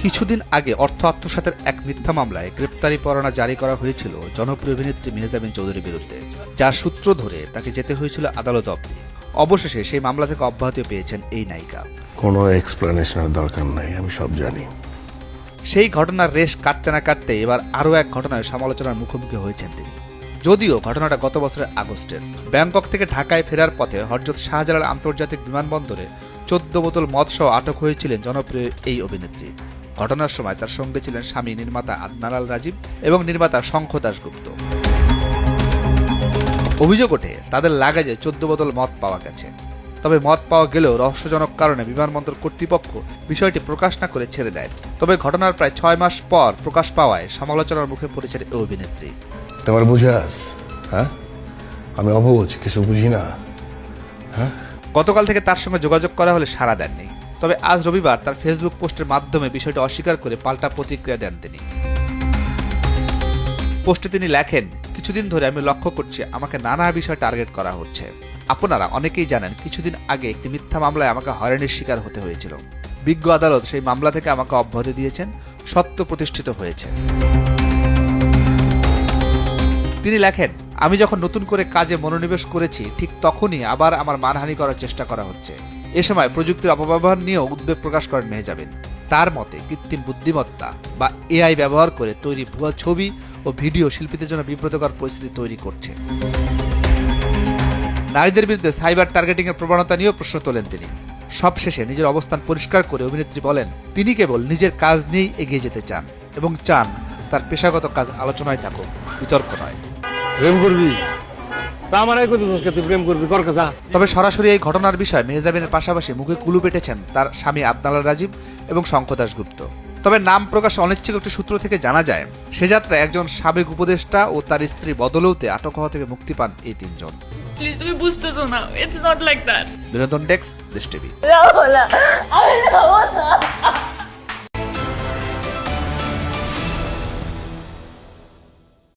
কিছুদিন আগে অর্থ আত্মসাতের এক মিথ্যা মামলায় গ্রেপ্তারি পরোয়ানা জারি করা হয়েছিল জনপ্রিয় অভিনেত্রী মেহজাবিন চৌধুরীর বিরুদ্ধে, যার সূত্র ধরে তাকে যেতে হয়েছিল আদালত অবধি। অবশেষে সেই মামলা থেকে অব্যাহতি পেয়েছেন এই নায়িকা। কোনো এক্সপ্লেনেশনের দরকার নাই, আমি সব জানি। সেই ঘটনার রেশ কাটতে না কাটতে এবার আরও এক ঘটনায় সমালোচনার মুখোমুখি হয়েছেন তিনি। যদিও ঘটনাটা গত বছরের আগস্টের। ব্যাংকক থেকে ঢাকায় ফেরার পথে হযরত শাহজালাল আন্তর্জাতিক বিমানবন্দরে 14 বোতল মদসহ আটক হয়েছিলেন জনপ্রিয় এই অভিনেত্রী। ঘটনার সময় তার সঙ্গে ছিলেন স্বামী নির্মাতা আদনান আল রাজীব এবং নির্মাতা শঙ্খ দাশগুপ্ত। অভিযোগ ওঠে তাদের লাগেজে 14 বোতল মদ পাওয়া গেছে। তবে মদ পাওয়া গেলেও রহস্যজনক কারণে বিমানবন্দর কর্তৃপক্ষ বিষয়টি প্রকাশ না করে ছেড়ে দেয়। তবে ঘটনার প্রায় 6 মাস পর প্রকাশ পাওয়ায় সমালোচনার মুখে পড়েছেন এই অভিনেত্রী। তোমার বুঝাস? হ্যাঁ, আমি অবুঝ, কিছু বুঝি না। হ্যাঁ, গতকাল থেকে তার সঙ্গে যোগাযোগ করা হলে সাড়া দেননি। তবে আজ রবিবার তার ফেসবুক পোস্টের মাধ্যমে বিষয়টি অস্বীকার করে পাল্টা প্রতিক্রিয়া দেন তিনি। পোস্টে তিনি লেখেন, কিছুদিন ধরে আমি লক্ষ্য করছি আমাকে নানা বিষয় টার্গেট করা হচ্ছে। আপনারা অনেকেই জানেন কিছুদিন আগে একটি মিথ্যা মামলায় আমাকে হয়রানির শিকার হতে হয়েছিল। বিজ্ঞ আদালত সেই মামলা থেকে আমাকে অব্যাহতি দিয়েছেন, সত্য প্রতিষ্ঠিত হয়েছে। তিনি লেখেন, আমি যখন নতুন করে কাজে মনোনিবেশ করেছি ঠিক তখনই আবার আমার মানহানি করার চেষ্টা করা হচ্ছে। এ সময় প্রযুক্তির অপব্যবহার নিয়েও উদ্বেগ প্রকাশ করেন মেহজাবিন। তার মতে কৃত্রিম বুদ্ধিমত্তা বা এআই ব্যবহার করে তৈরি ভুয়া ছবি ও ভিডিও শিল্পীদের জন্য বিব্রতকর পরিস্থিতি তৈরি করছে। নারীদের বিরুদ্ধে সাইবার টার্গেটিং এর প্রবণতা নিয়েও প্রশ্ন তোলেন তিনি। সবশেষে নিজের অবস্থান পরিষ্কার করে অভিনেত্রী বলেন, তিনি কেবল নিজের কাজ নিয়েই এগিয়ে যেতে চান এবং চান তার পেশাগত কাজ আলোচনায় থাকুক, বিতর্ক নয়। প্রেম করবি? তা আমার এই কথা তুই প্রেম করবি, কর কাজা। তবে সরাসরি এই ঘটনার বিষয়ে মেহজাবিনের পাশাপাশি মুখে কুলু পেটেছেন তার স্বামী আদনান আল রাজীব এবং শঙ্খ দাশগুপ্ত। তবে নাম প্রকাশে অনিচ্ছুক একটি সূত্র থেকে জানা যায়, সে যাত্রায় একজন সাবেক উপদেষ্টা ও তার স্ত্রী বদলৌতে আটক হওয়া থেকে মুক্তি পান এই তিনজন। প্লিজ তুমি বুঝতেছো না, ইটস নট লাইক দ্যাট। বিনোদন ডেস্ক, দেশ টিভি।